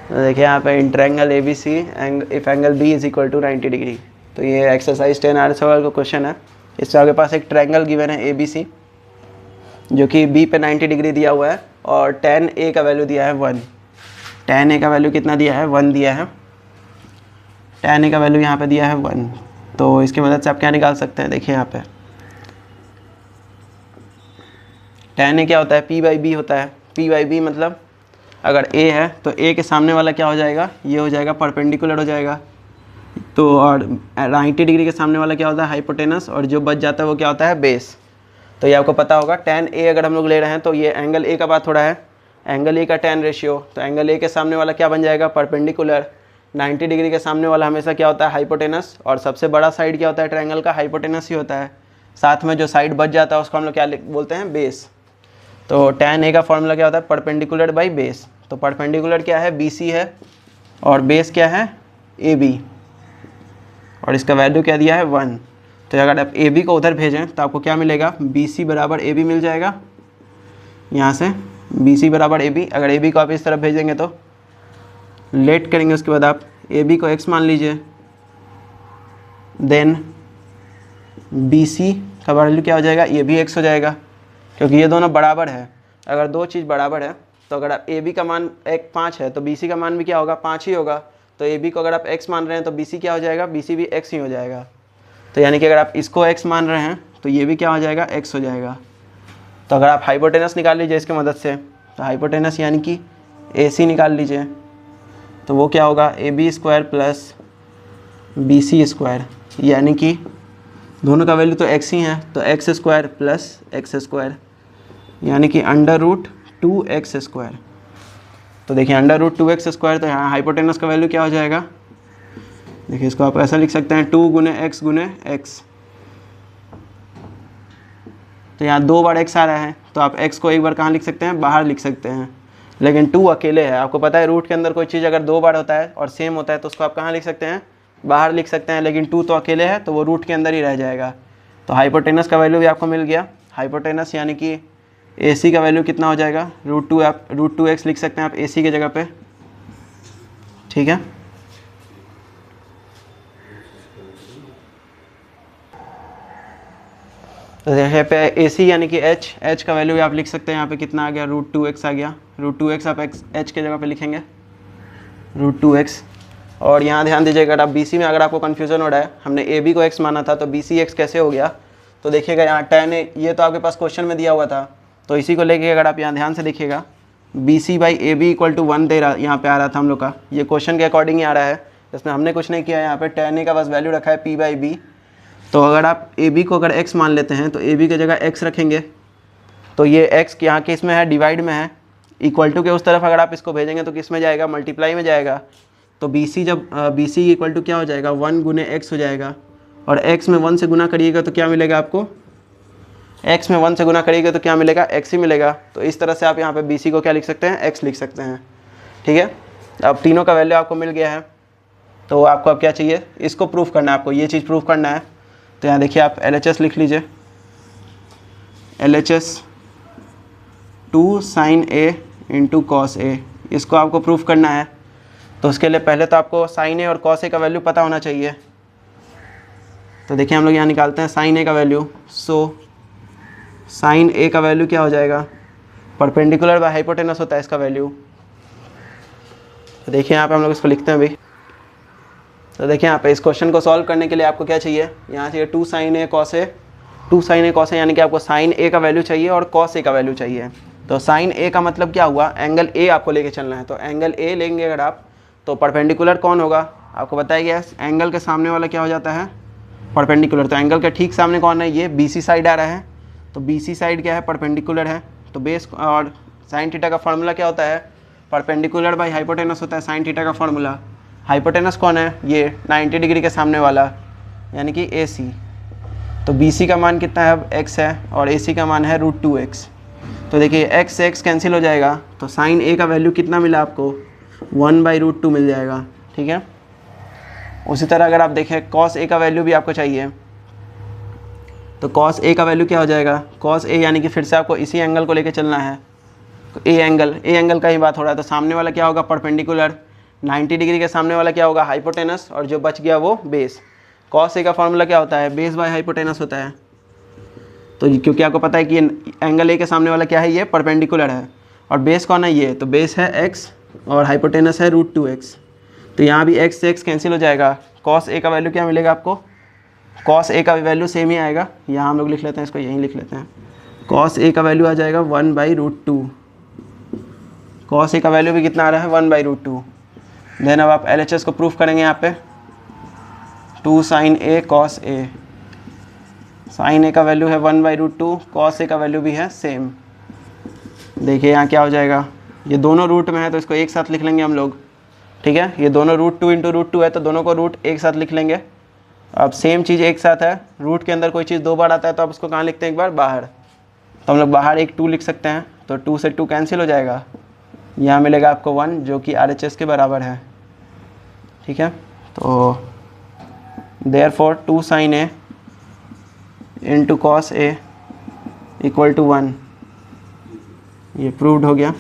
तो देखिए यहाँ पे in triangle A B C if angle B is equal to 90 degree. तो ये एक्सरसाइज 10 आर सवाल का क्वेश्चन है। इससे आपके पास एक ट्रायंगल गिवन है ए बी सी जो कि बी पे 90 डिग्री दिया हुआ है और tan ए का वैल्यू दिया है 1। tan ए का वैल्यू कितना दिया है 1 दिया है। tan ए का वैल्यू यहाँ पे दिया है 1। तो इसकी मदद से आप क्या निकाल सकते हैं, देखिए यहाँ पे tan ए क्या होता है p/b होता है। p/b मतलब अगर a है तो a के सामने वाला क्या हो जाएगा, ये हो जाएगा परपेंडिकुलर हो जाएगा। तो और 90 डिग्री के सामने वाला क्या होता है हाइपोटेनस, और जो बच जाता है वो क्या होता है बेस। तो ये आपको पता होगा tan a अगर हम लोग ले रहे हैं तो ये एंगल a का बात हो रहा है, एंगल a का tan रेशियो। तो एंगल a के सामने वाला क्या बन जाएगा परपेंडिकुलर। 90 डिग्री के सामने वाला हमेशा क्या होता है हाइपोटेनस, और सबसे बड़ा साइड क्या होता है ट्रायंगल का हाइपोटेनस ही होता है। साथ में जो साइड बच जाता है उसको हम लोग क्या बोलते हैं बेस। तो tan a का फॉर्मूला क्या होता है परपेंडिकुलर बाई बेस। तो परपेंडिकुलर क्या है BC है और बेस क्या है AB, और इसका वैल्यू क्या दिया है 1। तो अगर आप AB को उधर भेजें तो आपको क्या मिलेगा BC बराबर AB मिल जाएगा। यहाँ से BC बराबर AB, अगर AB को आप इस तरफ भेजेंगे तो लेट करेंगे, उसके बाद आप AB को x मान लीजिए, देन BC का वैल्यू क्या हो जाएगा, ये भी x हो जाएगा क्योंकि ये दोनों बराबर है। अगर दो चीज़ बराबर है तो अगर आप AB का मान 5 है तो BC का मान भी क्या होगा 5 ही होगा। तो AB को अगर आप x मान रहे हैं तो BC क्या हो जाएगा, BC भी x ही हो जाएगा। तो यानी कि अगर आप इसको x मान रहे हैं तो ये भी क्या हो जाएगा x हो जाएगा। तो अगर आप हाइपोटेनस निकाल लीजिए इसके मदद से, तो हाइपोटेनस यानी कि AC निकाल लीजिए, तो वो क्या होगा AB square plus BC square, यानी कि दोनों का वैल्यू तो x ही है तो x square plus x square, यानी कि √2x स्क्वायर। तो देखिए √2x स्क्वायर, तो यहाँ हाइपोटेनस का वैल्यू क्या हो जाएगा, देखिए इसको आप ऐसा लिख सकते हैं 2 गुने x। तो यहाँ 2 बार x आ रहा है तो आप x को एक बार कहाँ लिख सकते हैं, बाहर लिख सकते हैं। लेकिन 2 अकेले है, आपको पता है रूट के अंदर कोई चीज़ अगर 2 बार होता है और सेम होता है तो उसको आप कहाँ लिख सकते हैं, बाहर लिख सकते हैं। लेकिन 2 तो अकेले है तो वो रूट के अंदर ही रह जाएगा। तो हाइपोटेनस का वैल्यू भी आपको मिल गया। हाइपोटेनस यानी कि AC का वैल्यू कितना हो जाएगा √2, आप √2x लिख सकते हैं आप AC की जगह पे, ठीक है। तो देखिए पे AC यानी कि h का वैल्यू भी आप लिख सकते हैं, यहाँ पे कितना आ गया √2x आ गया। √2x आप h के जगह पे लिखेंगे √2x। और यहाँ ध्यान दीजिएगा अगर आप BC में अगर आपको कन्फ्यूज़न हो रहा है, हमने AB को x माना था तो BC x कैसे हो गया, तो देखिएगा यहाँ tan a ये तो आपके पास क्वेश्चन में दिया हुआ था, तो इसी को लेके अगर आप यहाँ ध्यान से देखिएगा BC/AB = 1 दे रहा, यहाँ पे आ रहा था हम लोग का, ये क्वेश्चन के अकॉर्डिंग ही आ रहा है, इसमें हमने कुछ नहीं किया। यहाँ पे tan a का बस वैल्यू रखा है P/B। तो अगर आप AB को अगर x मान लेते हैं तो AB की जगह x रखेंगे, तो ये x यहाँ के इसमें है डिवाइड में है, इक्वल टू के उस तरफ अगर आप इसको भेजेंगे तो किस में जाएगा, मल्टीप्लाई में जाएगा। तो BC जब BC इक्वल टू क्या हो जाएगा 1 गुने x हो जाएगा, और x में 1 से गुना करिएगा तो क्या मिलेगा आपको, x में 1 से गुना करिएगा तो क्या मिलेगा x ही मिलेगा। तो इस तरह से आप यहाँ पे BC को क्या लिख सकते हैं, x लिख सकते हैं, ठीक है। अब तीनों का वैल्यू आपको मिल गया है, तो आपको अब क्या चाहिए, इसको प्रूफ करना है, आपको ये चीज़ प्रूफ करना है। तो यहाँ देखिए आप LHS लिख लीजिए, LHS 2 sin a × cos a, इसको आपको प्रूफ करना है। तो उसके लिए पहले तो आपको sin a और cos a का वैल्यू पता होना चाहिए। तो देखिए हम लोग यहाँ निकालते हैं sin a का वैल्यू। सो sin a का वैल्यू क्या हो जाएगा, परपेंडिकुलर बाय हाइपोटेनस होता है इसका वैल्यू। तो देखिए यहाँ पे हम लोग इसको लिखते हैं अभी। तो देखिए यहाँ पे इस क्वेश्चन को सॉल्व करने के लिए आपको क्या चाहिए, यहाँ से 2 sin a cos a, 2 sin a cos a यानी कि आपको sin a का वैल्यू चाहिए और cos a का वैल्यू चाहिए। तो sin a का मतलब क्या हुआ, एंगल a आपको लेके चलना है। तो एंगल a लेंगे अगर आप, तो परपेंडिकुलर कौन होगा, आपको बताया गया है एंगल के सामने वाला क्या हो जाता है परपेंडिकुलर। तो एंगल के ठीक सामने कौन है, ये BC साइड आ रहा है, तो BC साइड क्या है परपेंडिकुलर है। तो बेस और साइन थीटा का फार्मूला क्या होता है, परपेंडिकुलर बाई हाइपोटेनस होता है साइन थीटा का फार्मूला। हाइपोटेनस कौन है, ये 90 डिग्री के सामने वाला यानी कि AC। तो BC का मान कितना है अब x है, और AC का मान है √2x। तो देखिए x से x कैंसिल हो जाएगा, तो sin a का वैल्यू कितना मिला आपको 1/√2 मिल जाएगा, ठीक है। उसी तरह अगर आप देखें cos a का वैल्यू भी आपको चाहिए, तो cos a का वैल्यू क्या हो जाएगा, cos a यानी कि फिर से आपको इसी एंगल को लेके चलना है। तो A एंगल का ही बात हो रहा है, तो सामने वाला क्या होगा परपेंडिकुलर, 90 डिग्री के सामने वाला क्या होगा, हाइपोटेनस, और जो बच गया वो बेस। कॉस ए का फॉर्मूला क्या होता है, बेस बाय हाइपोटेनस होता है। तो क्योंकि आपको पता है कि एंगल ए के सामने वाला क्या है, ये परपेंडिकुलर है, और बेस कौन है, ये, तो बेस है x और हाइपोटेनस है √2x। तो यहाँ भी x से x कैंसिल हो जाएगा। कॉस ए का वैल्यू क्या मिलेगा आपको, कॉस ए का वैल्यू सेम ही आएगा, यहाँ हम लोग लिख लेते हैं, इसको यहीं लिख लेते हैं। कॉस ए का वैल्यू आ जाएगा 1/√2। कॉस ए का वैल्यू भी कितना आ रहा है, 1/√2। देन अब आप LHS को प्रूफ करेंगे यहाँ पे, 2 sin a cos a। Sine A का वैल्यू है 1/√2, कॉस ए का वैल्यू भी है सेम। देखिए यहाँ क्या हो जाएगा, ये दोनों रूट में है तो इसको एक साथ लिख लेंगे हम लोग, ठीक है। ये दोनों √2 × √2 है तो दोनों को रूट एक साथ लिख लेंगे। अब सेम चीज़ एक साथ है, रूट के अंदर कोई चीज़ 2 बार आता है तो आप उसको कहाँ लिखते हैं, एक बार बाहर, तो हम लोग बाहर एक 2 लिख सकते हैं, तो 2 से 2 कैंसिल हो जाएगा, यहाँ मिलेगा आपको 1 जो कि RHS के बराबर है, ठीक है। तो therefore 2 sin a × cos a = 1, ये प्रूव्ड हो गया।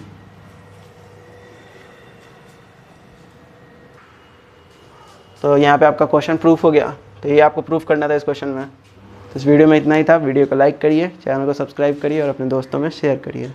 तो यहाँ पे आपका क्वेश्चन प्रूफ हो गया। तो ये आपको प्रूफ करना था इस क्वेश्चन में। तो इस वीडियो में इतना ही था। वीडियो को लाइक करिए, चैनल को सब्सक्राइब करिए और अपने दोस्तों में शेयर करिए।